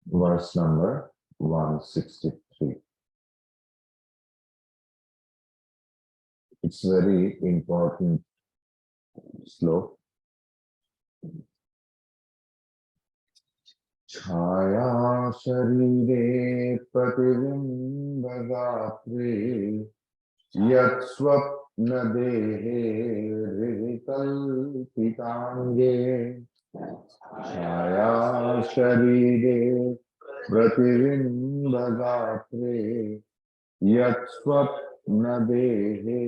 Verse number 163. It's very important sloka. Chaya sharire pratibimbagatre yat swapna dehe rivikalpitange. Chaya sharire pratibimbagatre yat swapna dehe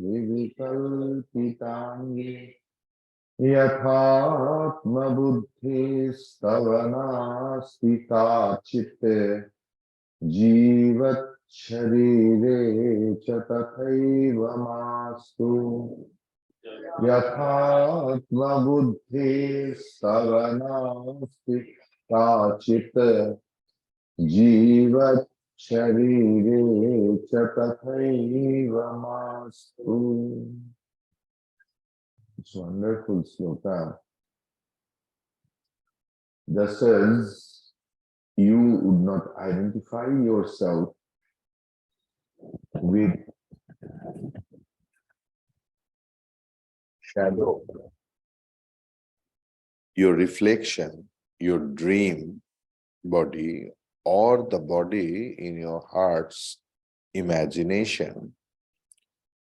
rivikalpitange. यथात्म बुद्धि स्तवनास्ति काचित् जीवत् शरीरे च तथैव मास्तु यथात्म बुद्धि स्तवनास्ति काचित् जीवत् शरीरे च तथैव मास्तु. It's wonderful sloka. Just as you would not identify yourself with shadow, your reflection, your dream body, or the body in your heart's imagination,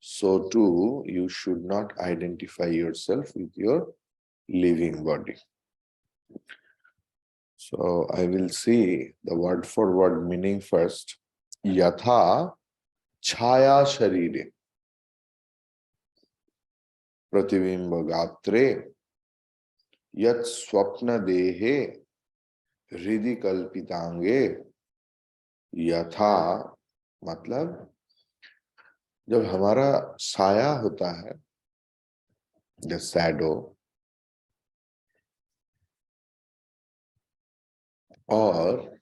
so too you should not identify yourself with your living body. So I will see the word for word meaning first. Yatha chaya sharire pratibimba gatre yat swapna dehe hृदि कल्पितांगे. यथा मतलब जब हमारा साया होता है, the shadow, or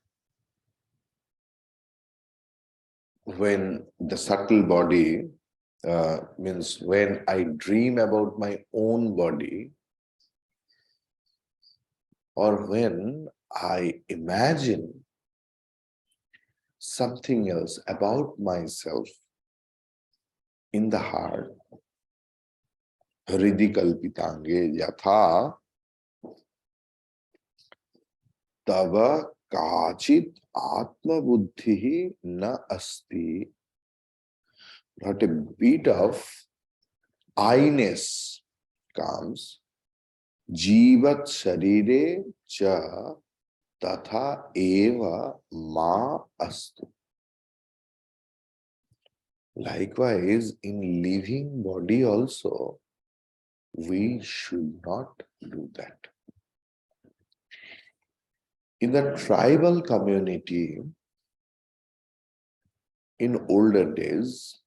when the subtle body, means when I dream about my own body, or when I imagine something else about myself in the heart, हृदि कल्पितांगे यथा तव काचित आत्मबुद्धि न अस्ति. Not a bit of I-ness comes. जीवत शरीरे च तथा एव मा अस्तु. Likewise, in living body also, we should not do that. In the tribal community, in older days,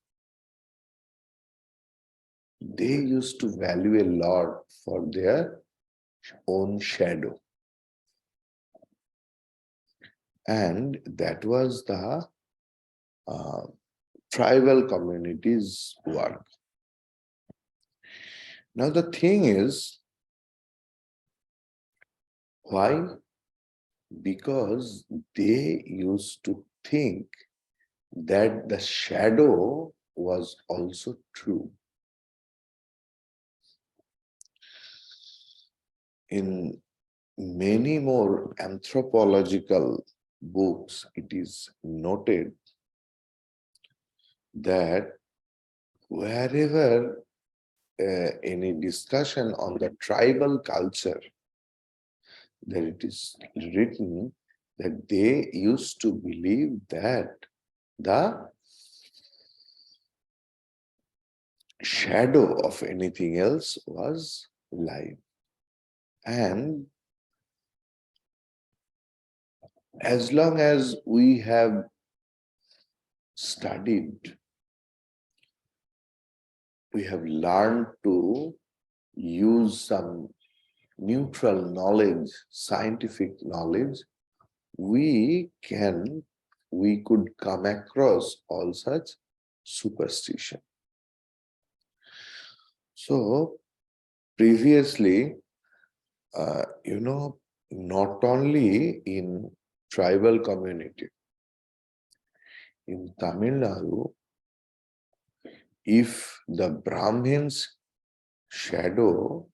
they used to value a lot for their own shadow. And that was the tribal community's work. Now the thing is, why? Because they used to think that the shadow was also true. In many more anthropological books, it is noted that wherever any discussion on the tribal culture, that it is written that they used to believe that the shadow of anything else was life. And as long as we have studied, we have learned to use some neutral knowledge, scientific knowledge, we could come across all such superstition. So Previously, not only in tribal community, in Tamil Nadu, if the Brahmin's shadow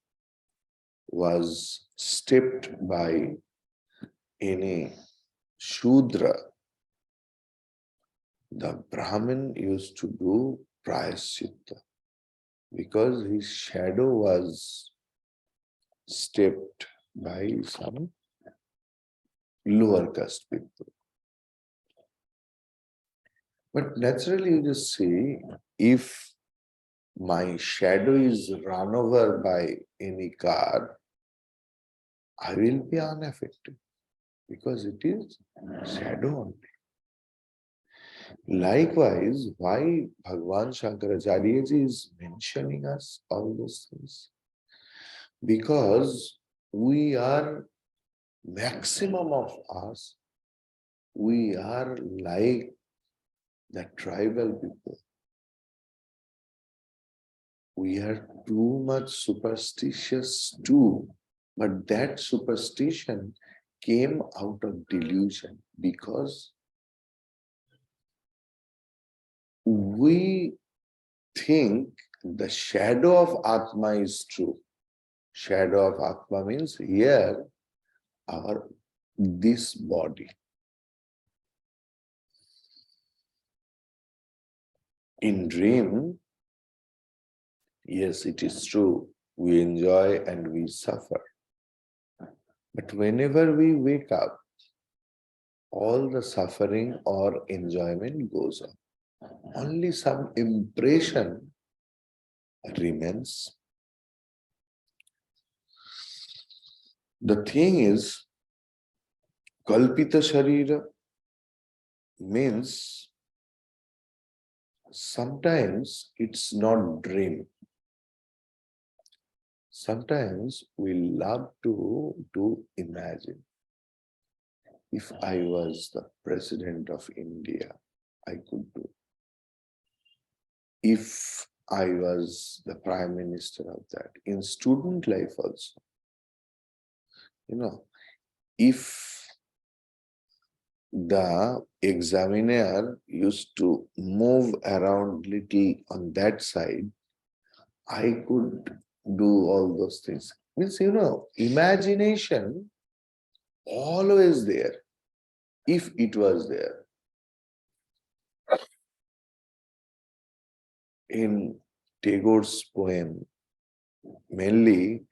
was stepped by any Shudra, the Brahmin used to do prayaschitta because his shadow was stepped by some lower caste people. But naturally, you just see, if my shadow is run over by any car, I will be unaffected because it is shadow only. Likewise, why Bhagwan Shankaracharya ji is mentioning us all those things? Because we are, maximum of us, we are like the tribal people. We are too much superstitious too, but that superstition came out of delusion because we think the shadow of Atma is true. Shadow of Atma means here, this body. In dream, yes, it is true. We enjoy and we suffer. But whenever we wake up, all the suffering or enjoyment goes on. Only some impression remains. The thing is, Kalpita Sharira means sometimes it's not dream. Sometimes we love to imagine. If I was the president of India, I could do. If I was the prime minister of that. In student life also, if the examiner used to move around little on that side, I could do all those things. Means, imagination always there, if it was there. In Tagore's poem, mainly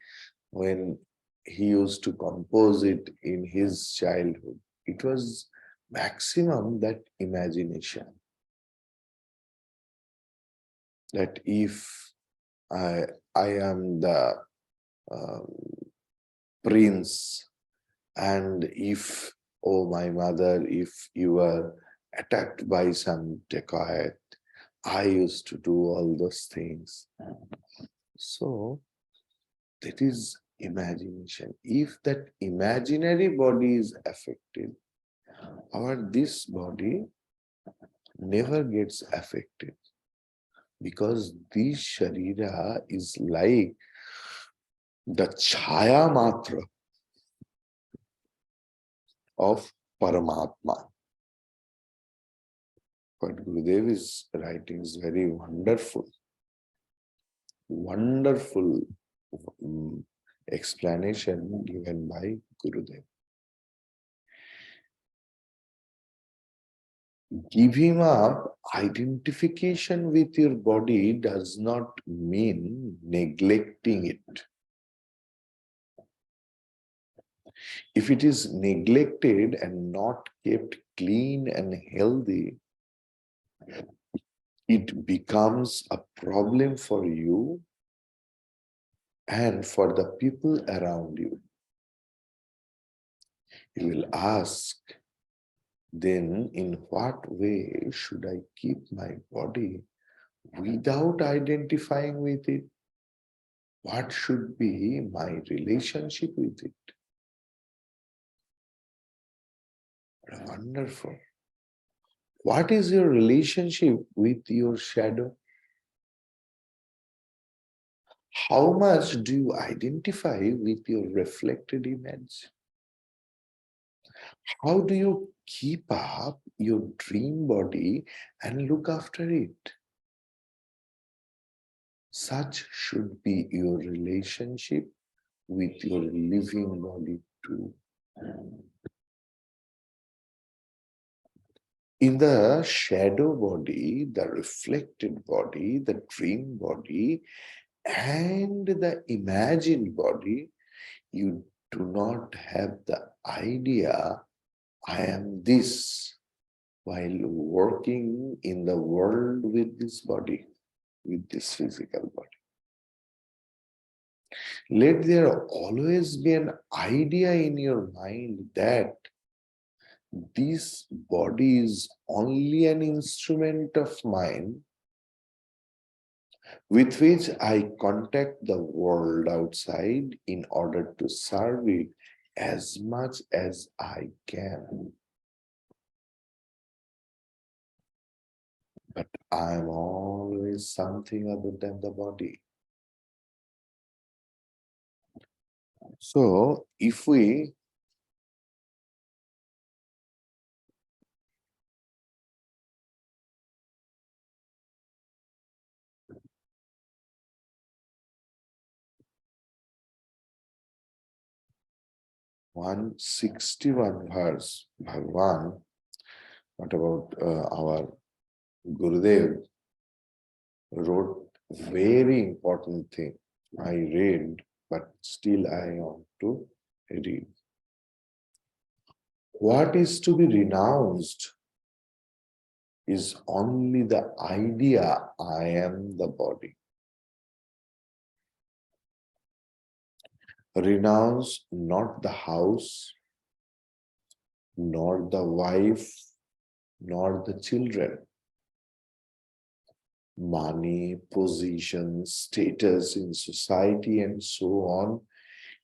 when he used to compose it in his childhood, it was maximum that imagination. That if I am the prince, and if, oh my mother, if you were attacked by some dacoit, I used to do all those things. So that is imagination. If that imaginary body is affected, this body never gets affected, because this Sharira is like the Chaya Matra of Paramatma. But Gurudev writing is very wonderful. Wonderful explanation given by Gurudev. Giving up identification with your body does not mean neglecting it. If it is neglected and not kept clean and healthy, it becomes a problem for you and for the people around you. You will ask, then in what way should I keep my body without identifying with it? What should be my relationship with it? Wonderful. What is your relationship with your shadow? How much do you identify with your reflected image? How do you keep up your dream body and look after it? Such should be your relationship with your living body too. In the shadow body, the reflected body, the dream body, and the imagined body, you do not have the idea, I am this, while working in the world with this body, with this physical body. Let there always be an idea in your mind that this body is only an instrument of mine with which I contact the world outside in order to serve it as much as I can. But I am always something other than the body. So if we one 61 verse, Bhagwan, what about our Gurudev wrote very important thing. I read, but still I want to read. What is to be renounced is only the idea I am the body. Renounce not the house, nor the wife, nor the children. Money, position, status in society, and so on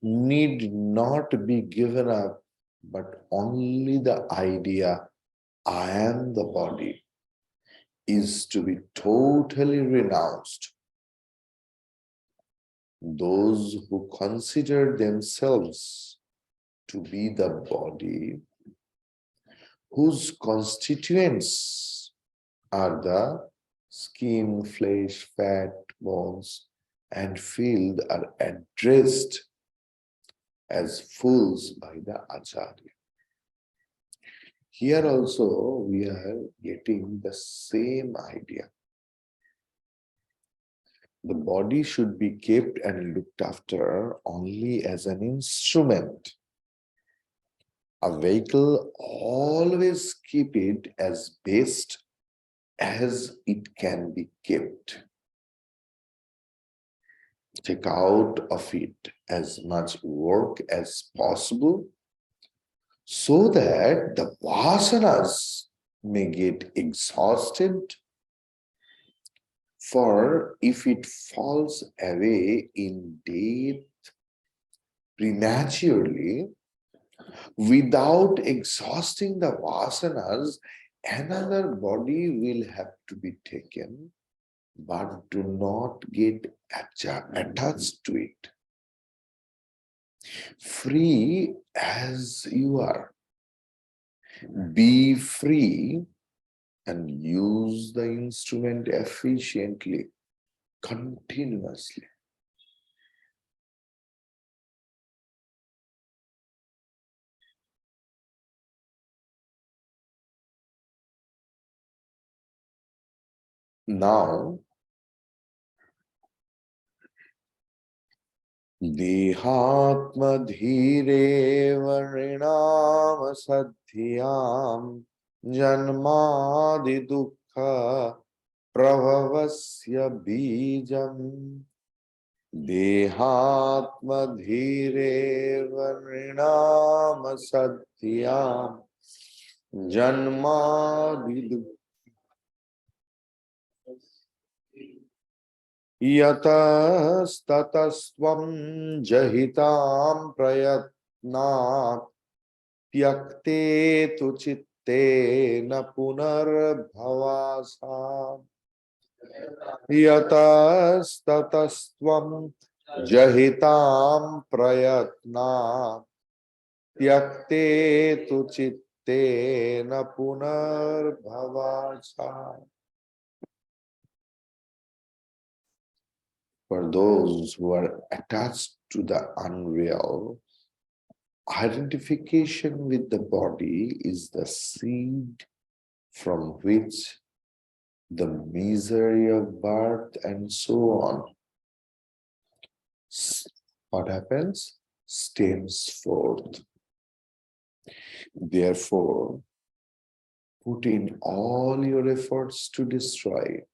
need not be given up, but only the idea I am the body is to be totally renounced. Those who consider themselves to be the body, whose constituents are the skin, flesh, fat, bones, and field, are addressed as fools by the Acharya. Here also we are getting the same idea. The body should be kept and looked after only as an instrument. A vehicle, always keep it as best as it can be kept. Take out of it as much work as possible so that the vasanas may get exhausted. For if it falls away in death prematurely, without exhausting the vasanas, another body will have to be taken, but do not get attached to it. Free as you are, be free and use the instrument efficiently, continuously. Now, Dehatma dhire varinam sadhyam janmadi dukkha pravavasya bijam. Dehatma dhire varinam sadhyam janmadi dukkha yatastatasvam jahitam prayatnat tyakte tu chitte na punarbhavasa. Yatastatasvam Jahitam prayatna tyakte tu chitte na punar bhavacha. For those who are attached to the unreal, identification with the body is the seed from which the misery of birth and so on, what happens? Stems forth. Therefore, put in all your efforts to destroy it.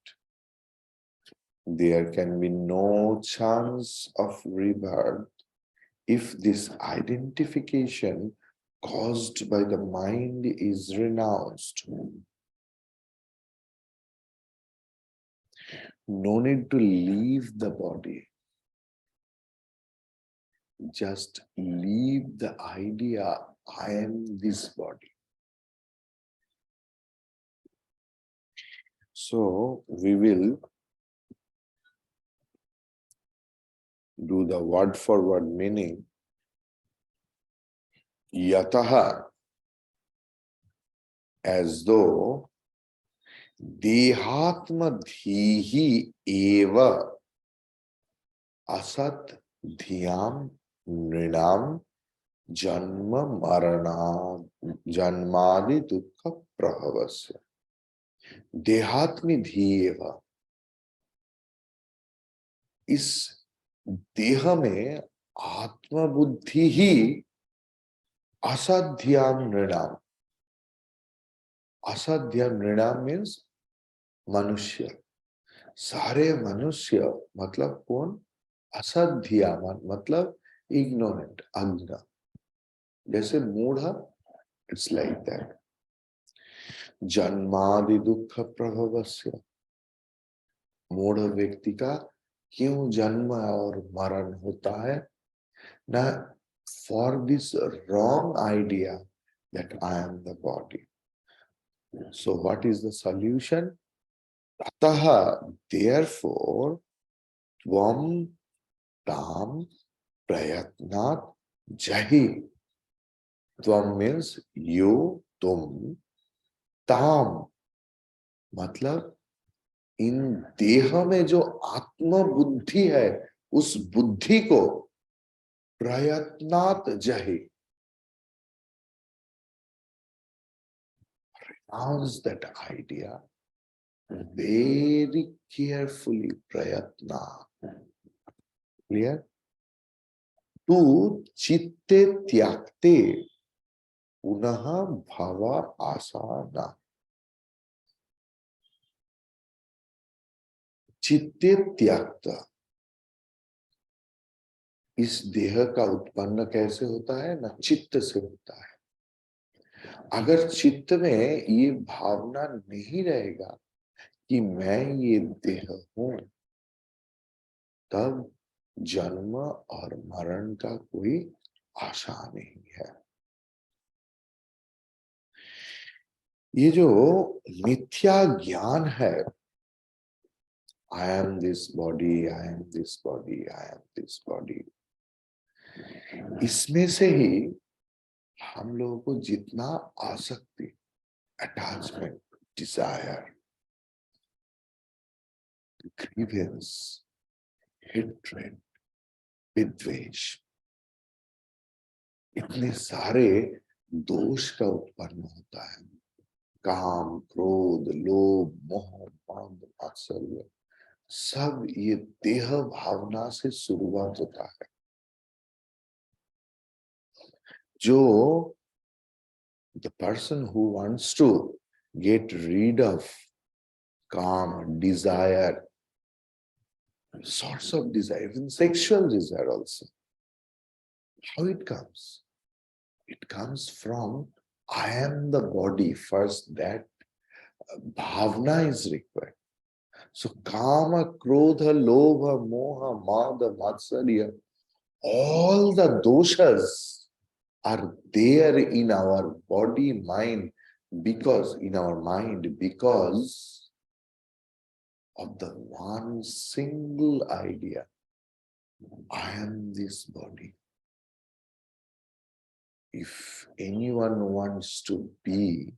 There can be no chance of rebirth if this identification caused by the mind is renounced. No need to leave the body. Just leave the idea, I am this body. So we will do the word for word meaning. Yataha, as though dehatma dhihi eva asat dhyam nrinam janma marana janmadi dukkha prahavasya. देहात्मी धीएव, इस देह में आत्मबुद्धि ही असध्याम नृणाम. असध्याम नृणाम means मनुष्य. सारे मनुष्य मतलब कौन? असध्याम मतलब ignorant, अज्ञा. जैसे मूढ़ा, इट्स लाइक दैट. जन्मादि दुख प्रभवस्य, मूढ़ व्यक्ति का क्यों जन्म और मरण होता है? ना, for this wrong idea that I am the body. So what is the solution? Ataha, therefore, tvam tam prayatnat jahi. Tvam means you, tum, tam मतलब इन देह में जो आत्म बुद्धि है, उस बुद्धि को प्रयत्नात जहि, renounce that idea very carefully. Prayatna. Clear? Tu chitte tyakte punaha bhava asana. चित्ते त्यागता. इस देह का उत्पन्न कैसे होता है? ना चित्त से होता है. अगर चित्त में ये भावना नहीं रहेगा कि मैं ये देह हूं, तब जन्म और मरण का कोई आशा नहीं है. ये जो मिथ्या ज्ञान है, I am this body, I am this body, I am this body, इसमें से ही हम लोगों को जितना आसक्ति, अटैचमेंट, डिजायर, ग्रीवेंस, हेट्रेड, विद्वेष, इतने सारे दोष का उत्पन्न होता है. काम, क्रोध, लोभ, मोह, मद, आश्चर्य, सब ये देह भावना से शुरुआत होता है. जो the person who wants to get rid of काम, desire, sorts of desire, even sexual desire also, how it comes? It comes from I am the body. First, that bhavna is required. So kama, krodha, lobha, moha, mada, matsarya, all the doshas are there in our body, mind, because in our mind, because of the one single idea I am this body. If anyone wants to be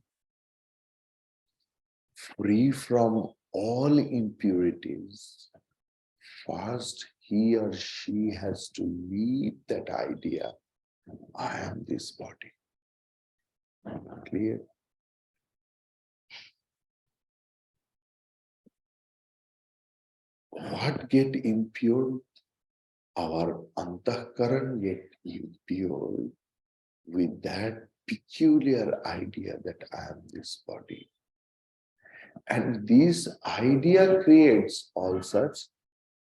free from all impurities, first he or she has to leave that idea, I am this body. Clear? What get impure? Our antahkaran get impure with that peculiar idea that I am this body. And this idea creates all such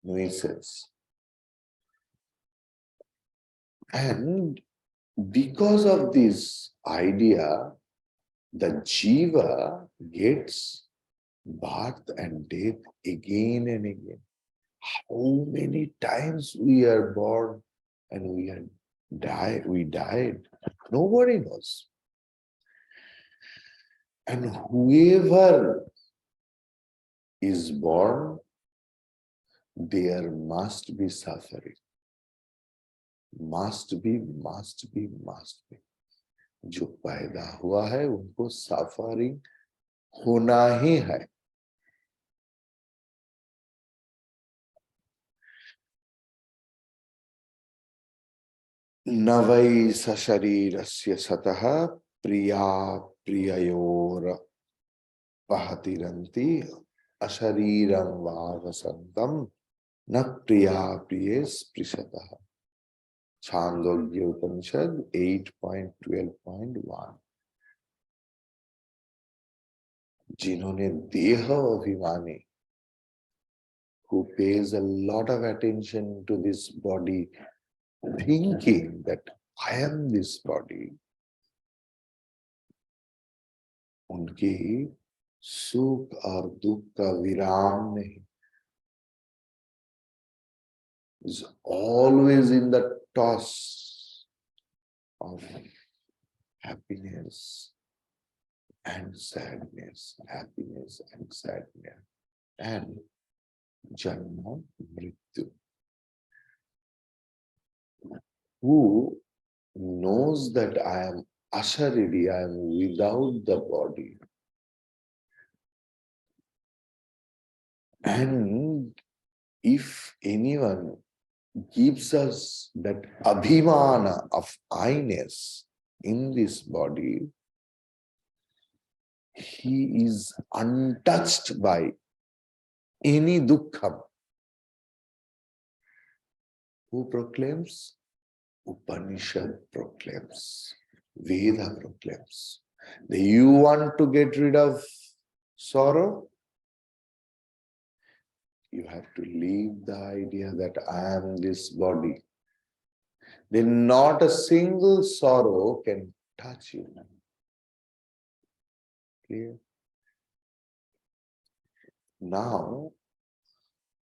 nuisance. And because of this idea, the jiva gets birth and death again and again. How many times we are born and we died? Nobody knows. And whoever is born, there must be suffering. Must be. जो पैदा हुआ है उनको suffering होना ही है. न वै सशरीरस्य सतः प्रिया प्रिययोर पहतिरन्ति अशरीरं वा वसंतम न प्रिया प्रिये स्पृशतः. छांदोग्य उपनिषद 8.12.1. जिन्होंने देह अभिमानी, who pays a lot of attention to this body, thinking that I am this body, उनकी सुख और दुख का विराम नहीं. Is always in the toss of happiness and sadness, happiness and sadness, and janma mrityu. Who knows that I am ashariri, I am without the body, and if anyone gives us that abhimana of I-ness in this body, he is untouched by any dukkham. Who proclaims? Upanishad proclaims, Veda proclaims. Do you want to get rid of sorrow? You have to leave the idea that I am this body. Then not a single sorrow can touch you. Clear? Now,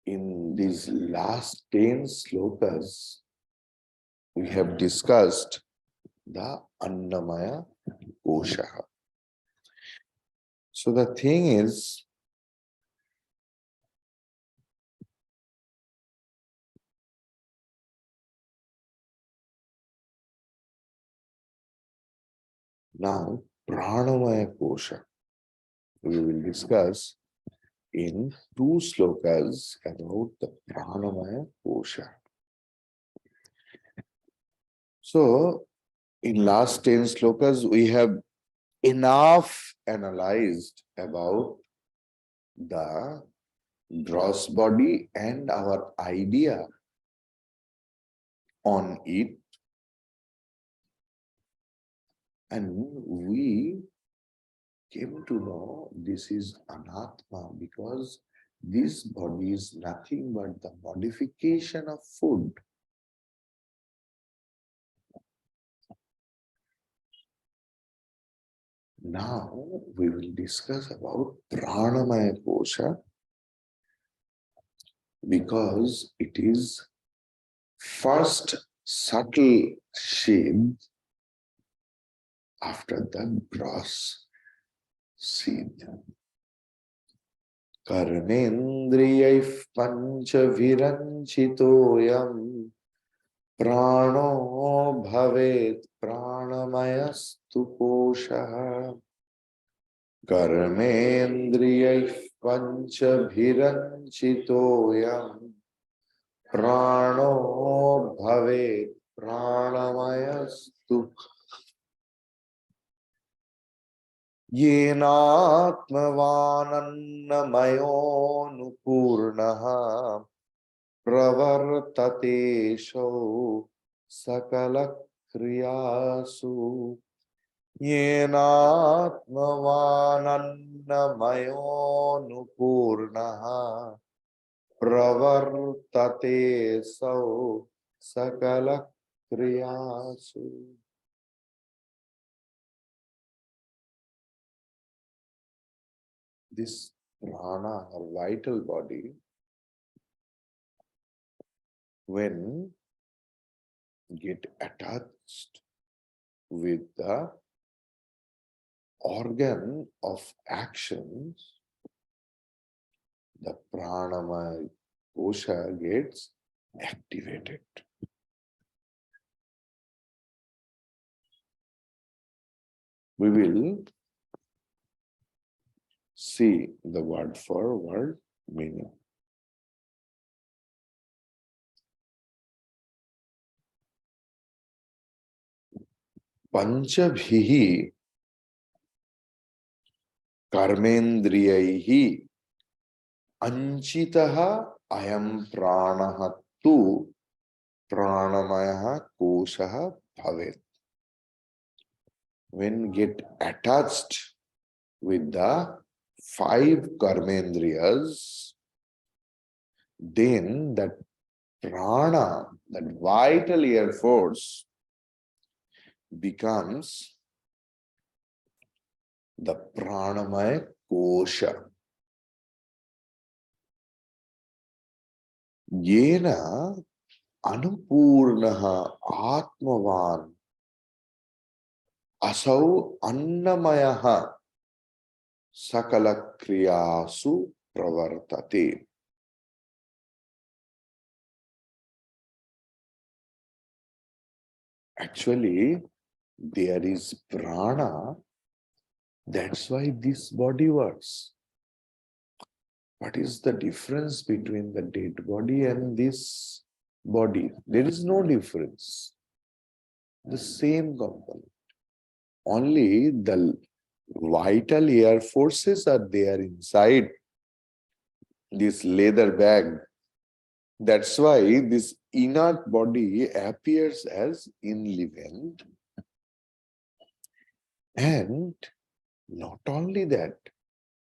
in these last 10 slokas, we have discussed the Annamaya Kosha. So the thing is, now Pranamaya Kosha, we will discuss in 2 slokas about the Pranamaya Kosha. So, in last 10 slokas, we have enough analyzed about the gross body and our idea on it. And we came to know this is anatma because this body is nothing but the modification of food. Now we will discuss about Pranamaya Kosha because it is first subtle shade after the gross seed. कर्मेन्द्रियैः पञ्चभिरञ्चितोऽयम् प्राणो भवेत् प्राणमयस्तु कोशः कर्मेन्द्रियैः पञ्चभिरञ्चितोऽयम् प्राणो भवेत् प्राणमयस्तु येनात्मवानन्नमयोऽनुपूर्णः प्रवर्तते सौ सकलक्रियासु येनात्मवानन्नमयोऽनुपूर्णः प्रवर्तते सौ सकलक्रियासु. This prana or vital body, when get attached with the organ of actions, the pranamaya kosha gets activated. We will see the word for word meaning. Panchabhihi कर्मेन्द्रियैहि अंचितः अयं प्राणः तु प्राणमयः कोशः भवेत्. When get attached with the 5 karmendriyas, then that prana, that vital air force, becomes the pranamaya kosha. Yena anupurnaha atmavan asau annamayaha sakala kriyasu pravartate. Actually, there is prana. That's why this body works. What is the difference between the dead body and this body? There is no difference. The same component. Only the vital air forces are there inside this leather bag. That's why this inert body appears as inlivent. And not only that,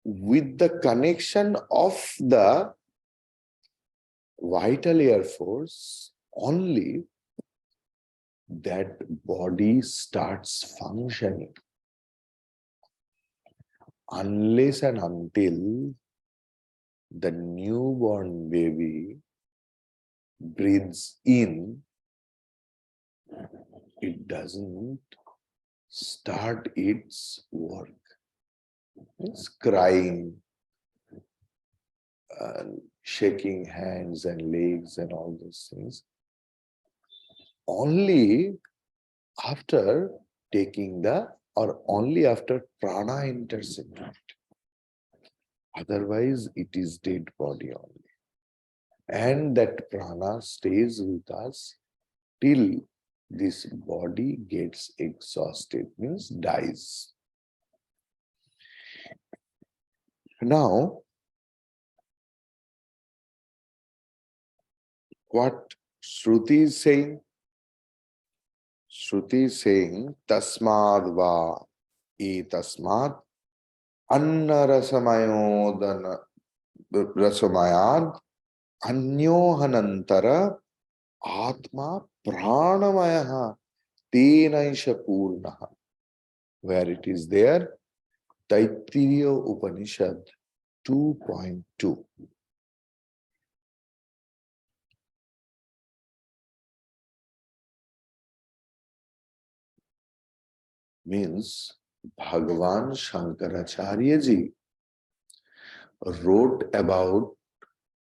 with the connection of the vital air force, only that body starts functioning. Unless and until the newborn baby breathes in, it doesn't start its work. It's crying, shaking hands and legs and all those things. Only after taking only after prana enters into it. Otherwise, it is dead body only. And that prana stays with us till this body gets exhausted, means dies. Now, what Shruti is saying? Shruti is saying, tasmad va tasmad anna rasamayodana rasamayad anyohanantara atma pranamaya tenaisha purnaha. Where it is there, Taittiriya Upanishad 2.2. Means Bhagavan Shankaracharya ji wrote about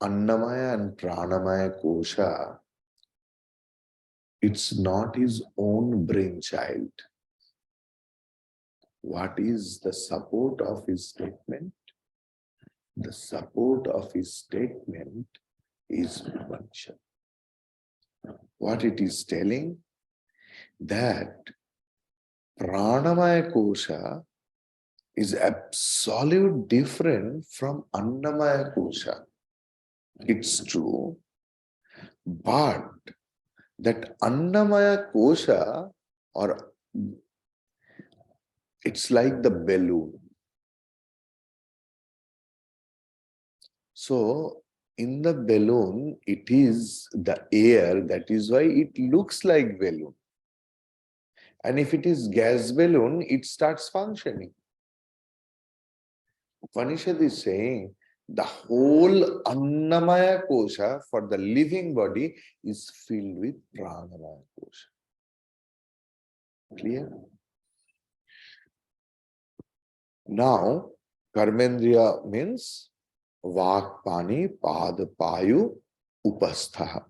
Annamaya and Pranamaya Kosha, it's not his own brainchild. What is the support of his statement? The support of his statement is Upanishad. What it is telling? That Pranamaya Kosha is absolutely different from Annamaya Kosha. It's true, but that Annamaya Kosha, or it's like the balloon. So in the balloon, it is the air, that is why it looks like balloon. And if it is gas balloon, it starts functioning. Upanishad is saying the whole Annamaya Kosha for the living body is filled with Pranamaya Kosha. Clear? Now, Karmendriya means Vak, Pani, Pad, Payu, Upastha.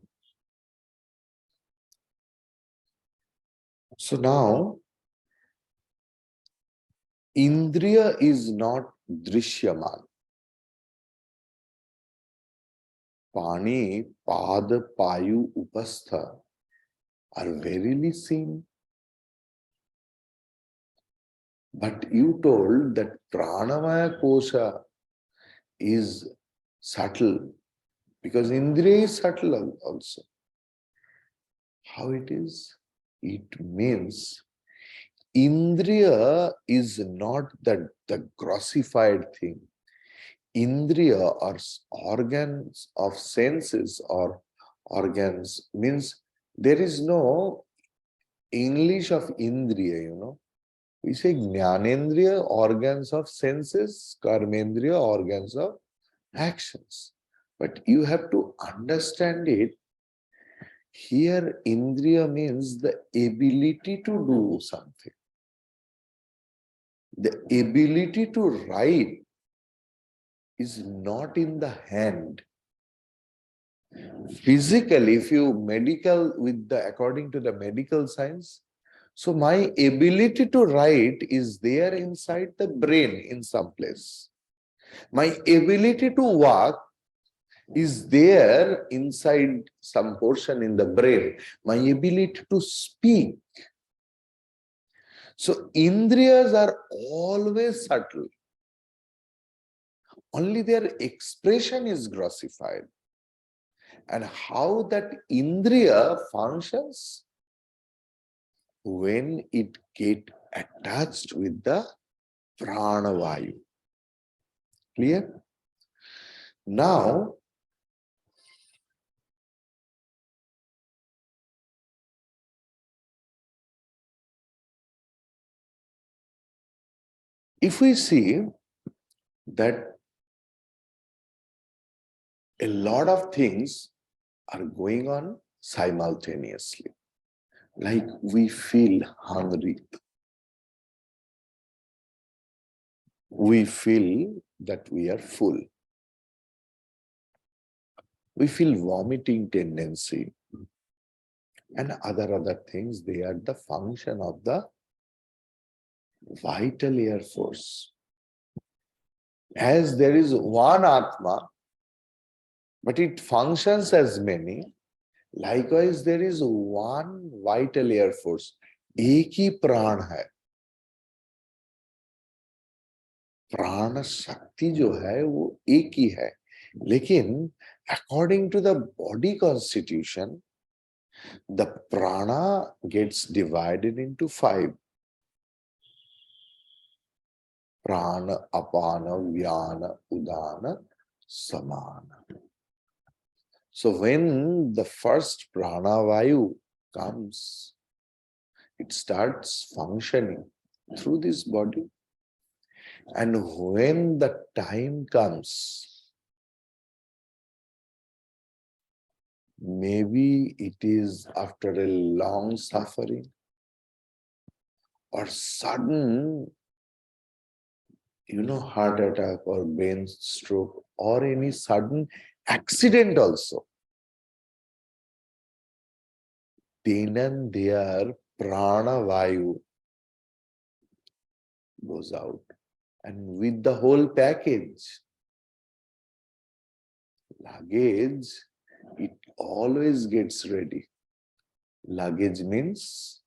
So now, Indriya is not Drishyaman. Pani, Pad, Payu, Upastha are verily seen. But you told that Pranamaya Kosha is subtle, because Indriya is subtle also. How it is? It means Indriya is not the grossified thing. Indriya or organs of senses or organs means there is no English of Indriya, you know. We say Jnanendriya, organs of senses, Karmendriya, organs of actions. But you have to understand it. Here, Indriya means the ability to do something. The ability to write is not in the hand. Physically, if you according to the medical science, so my ability to write is there inside the brain in some place. My ability to walk is there inside some portion in the brain. My ability to speak. So Indriyas are always subtle. Only their expression is grossified. And how that Indriya functions? When it get attached with the Pranavayu. Clear? Now, if we see that a lot of things are going on simultaneously, like we feel hungry, we feel that we are full, we feel vomiting tendency, and other things. They are the function of the vital air force. As there is one Atma, but it functions as many, likewise there is one vital air force. एक ही प्राण है. प्राण शक्ति जो है वो एक ही है, लेकिन according to the body constitution, the prana gets divided into 5. Prana, apana, vyana, udana, samana. So when the first pranavayu comes, it starts functioning through this body. And when the time comes, maybe it is after a long suffering or sudden heart attack or brain stroke or any sudden accident also, then and there prana vayu goes out. And with the whole package, luggage, it always gets ready. Luggage means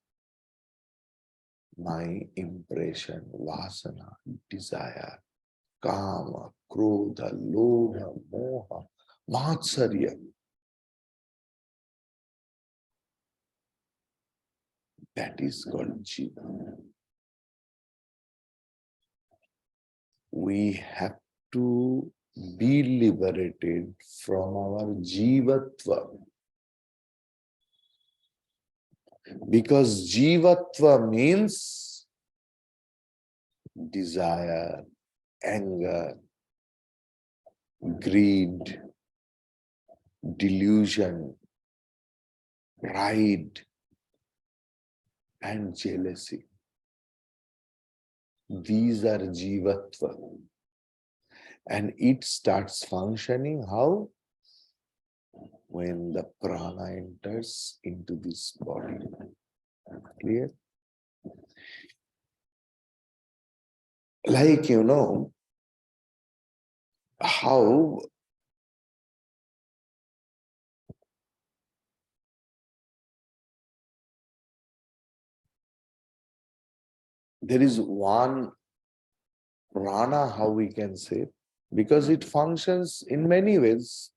my impression, vasana, desire, kama, krodha, lobha, moha, matsarya. That is called jiva. We have to be liberated from our jivatva. Because jivatva means desire, anger, greed, delusion, pride, and jealousy. These are jivatva. And it starts functioning how? When the prana enters into this body. Clear? Like, how there is one prana, how we can say, because it functions in many ways.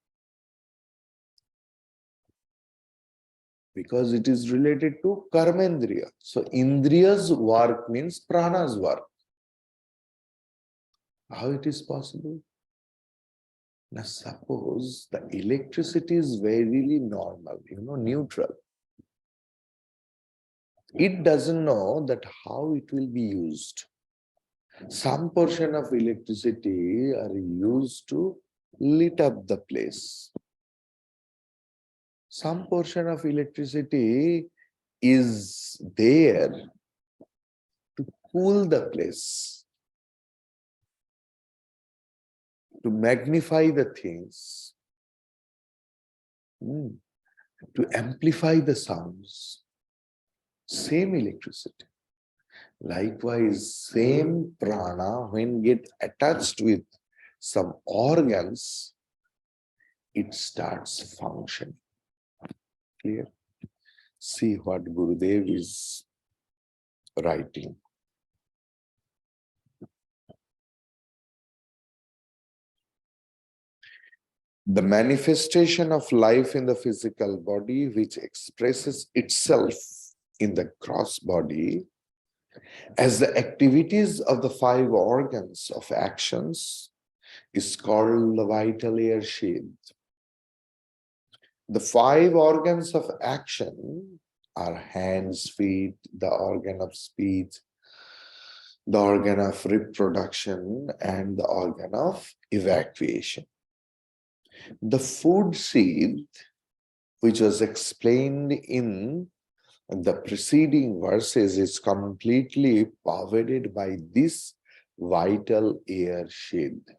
Because it is related to karmendriya. So indriya's work means prana's work. How it is possible? Now suppose the electricity is very normal, neutral. It doesn't know that how it will be used. Some portion of electricity are used to lit up the place. Some portion of electricity is there to cool the place, to magnify the things, to amplify the sounds. Same electricity. Likewise, same prana, when get attached with some organs, it starts functioning. Clear? See what Gurudev is writing. The manifestation of life in the physical body, which expresses itself in the cross body as the activities of the 5 organs of actions, is called the vital air sheath. The 5 organs of action are hands, feet, the organ of speech, the organ of reproduction, and the organ of evacuation. The food sheath, which was explained in the preceding verses, is completely pervaded by this vital air sheath.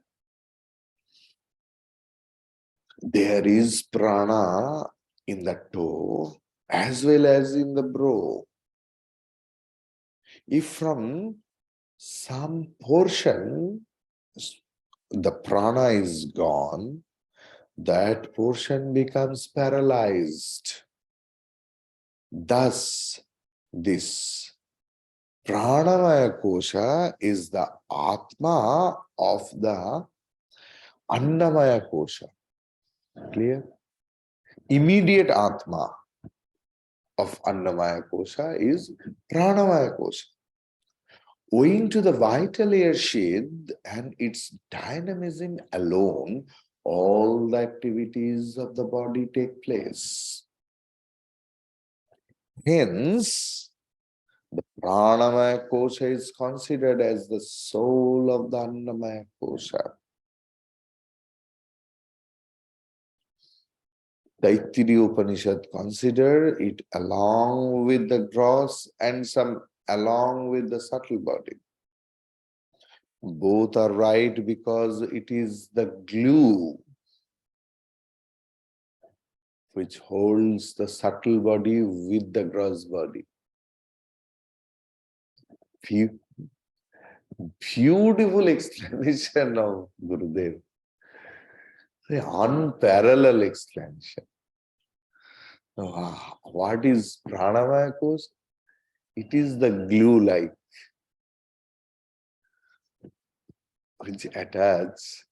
There is prana in the toe as well as in the brow. If from some portion the prana is gone, that portion becomes paralyzed. Thus, this pranamaya kosha is the atma of the annamaya kosha. Clear? Immediate atma of annamaya kosha is pranamaya kosha. Owing to the vital air sheath and its dynamism alone, all the activities of the body take place. Hence, the pranamaya kosha is considered as the soul of the annamaya kosha. The Taittiriya Upanishad consider it along with the gross and some along with the subtle body. Both are right because it is the glue which holds the subtle body with the gross body. Beautiful explanation of Gurudev. The unparalleled explanation. What is Pranamaya Kosh? It is the glue-like which attach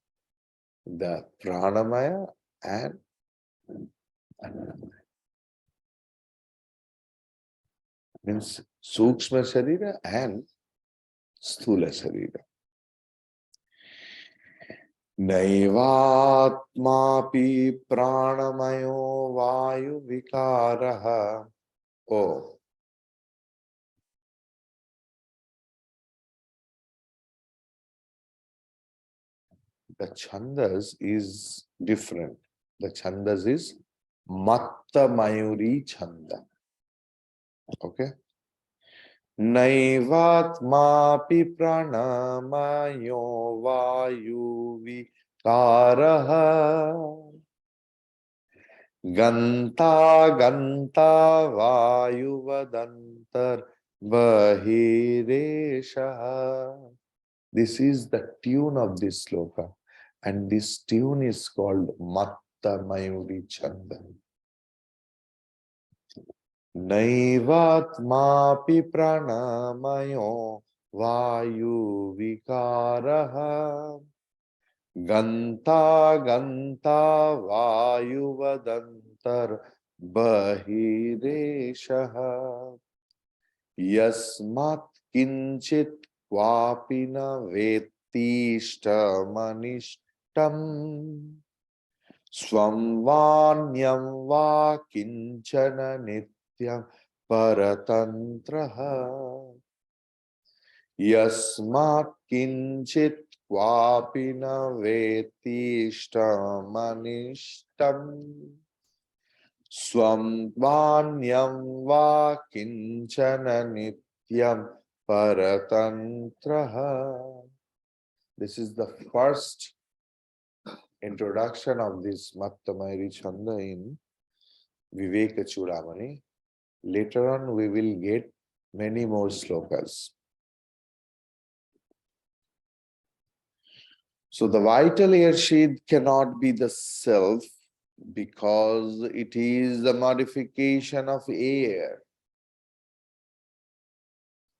the Pranamaya and Annamaya. Means Sukshma Sharira and Sthula Sharira. Naivatmapi pranamayo vayu vikaraha. Oh, the chandas is different. The chandas is Matta Mayuri Chanda. Okay. Naivatmapi pranamayo vayu vikaraha. Ganta ganta vayu vadantar bahiresha. This is the tune of this sloka, and this tune is called Matta Mayuri Chanda. Naivatmapi pranamayo vayu vikaraha. Ganta ganta vayu vadantar bahireshaha. Yasmat kinchit kvapina vetishtamanishtam. Swam vanyam va kinchana nityam paratantraha. Yasmat kinchit kvapina vetishtamanishtam. Swam vanyam va kinchana nityam paratantraha. This is the first introduction of this Matta Mayuri Chanda in Viveka Chudamani. Later on, we will get many more slokas. So the vital air sheath cannot be the self because it is the modification of air.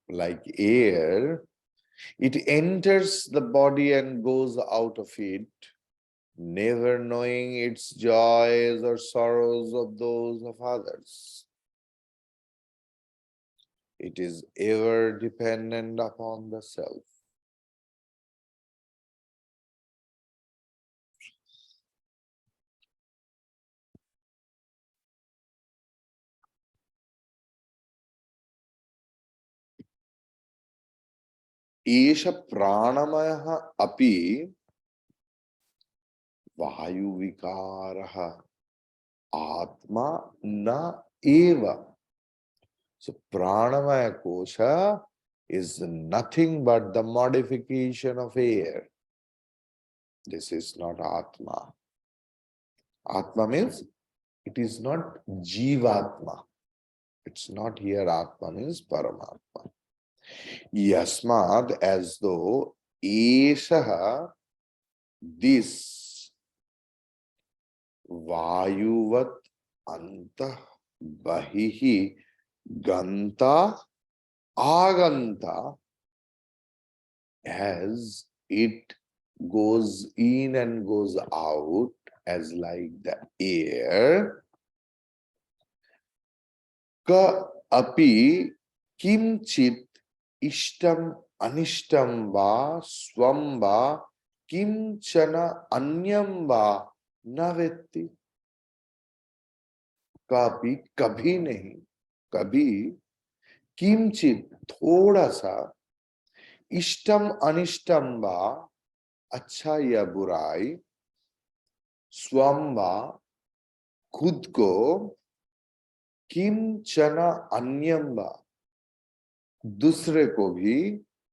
Like air, it enters the body and goes out of it, never knowing its joys or sorrows of those of others. It is ever dependent upon the self. Esha pranamaya api vayu vikaraha atma na eva. So pranamaya kosha is nothing but the modification of air. This is not atma. Atma means it is not jivatma. It's not here. Atma means Paramatma. Yasmad, as though Eshaha, this Vayuvat Anta Bahihi Ganta Aganta, as it goes in and goes out as like the air. Ka api kimchit ishtam anishtam va swam va kimchana anyam va navetti. Copy कभी नहीं, कभी किंचित थोड़ा सा इष्टम अनिष्टम वा अच्छा या बुराई स्वम वा खुद को किंचन अन्यम वा दूसरे को भी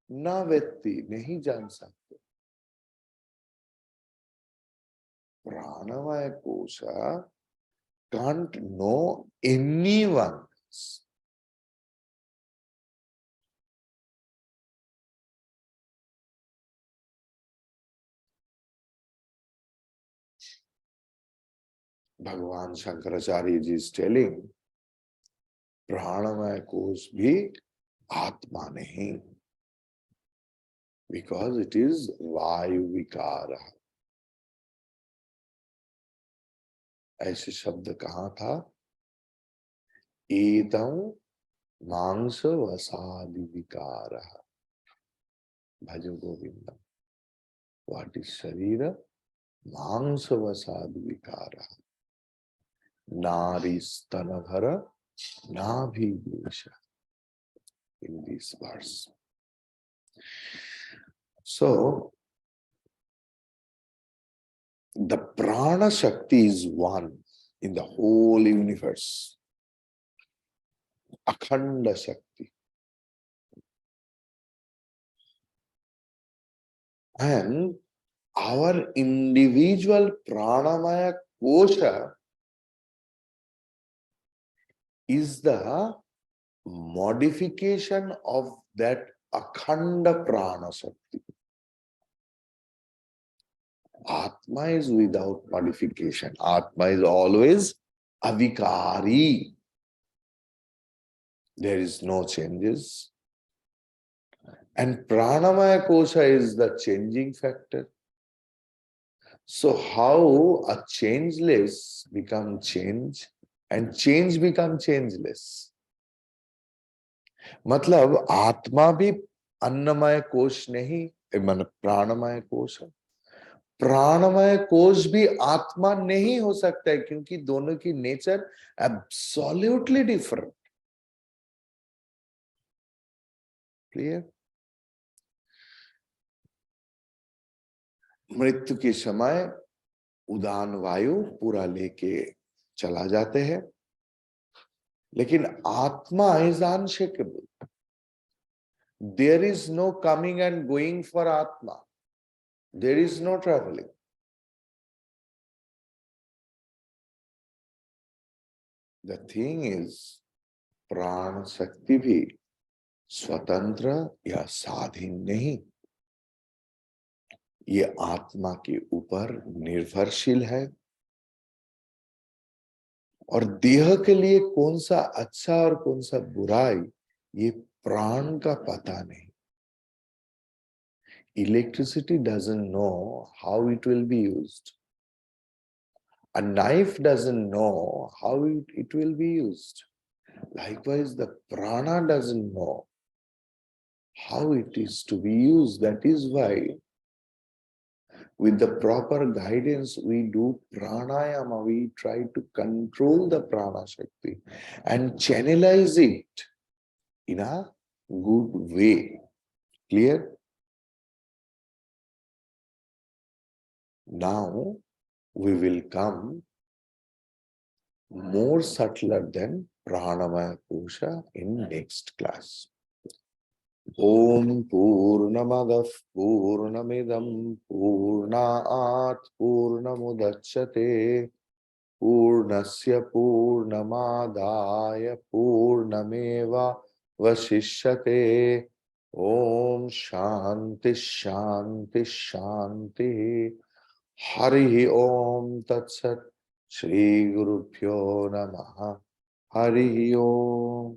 ना व्यक्ति नहीं जान सकते। प्राणमय कोश can't know anyone. भगवान शंकराचार्य जी is telling प्राणमय कोश भी आत्मा नहीं, because it is वायु विकार। ऐसे शब्द कहाँ था? एतं मांस वसादि विकार भज गोविंदम। व्हाट इज शरीर? मांस वसादि विकार नारी स्तनभर नाभिद्वेष। In this verse, so the prana shakti is one in the whole universe, akhanda shakti, and our individual pranamaya kosha is the modification of that akhanda prana shakti. Atma is without modification. Atma is always avikari. There is no changes. And pranamaya kosha is the changing factor. So how a changeless become change and change become changeless? मतलब आत्मा भी अन्नमय कोश नहीं, मतलब प्राणमय कोश है। प्राणमय कोश भी आत्मा नहीं हो सकता है, क्योंकि दोनों की नेचर एब्सोल्युटली डिफरेंट। क्लियर? मृत्यु के समय उदान वायु पूरा लेके चला जाते हैं, लेकिन आत्मा is unshakeable. There is no coming and going for आत्मा, there is no travelling. The thing is प्राण शक्ति भी स्वतंत्र या स्वाधीन नहीं, ये आत्मा के ऊपर निर्भरशील है। और देह के लिए कौन सा अच्छा और कौन सा बुराई, ये प्राण का पता नहीं। Electricity doesn't know how it will be used. A knife doesn't know how it will be used. Likewise, the prana doesn't know how it is to be used. That is why, with the proper guidance, we do pranayama. We try to control the prana shakti and channelize it in a good way. Clear? Now we will come more subtler than pranamaya kosha in next class. Om Purnamadav Purnamidam Purnaat Purnamudachyate Purnasya Purnamadaya Purnameva Vashishyate. Om Shanti Shanti Shanti. Hari Om Tat Sat. Shri Guru Pyo Namaha. Hari Om.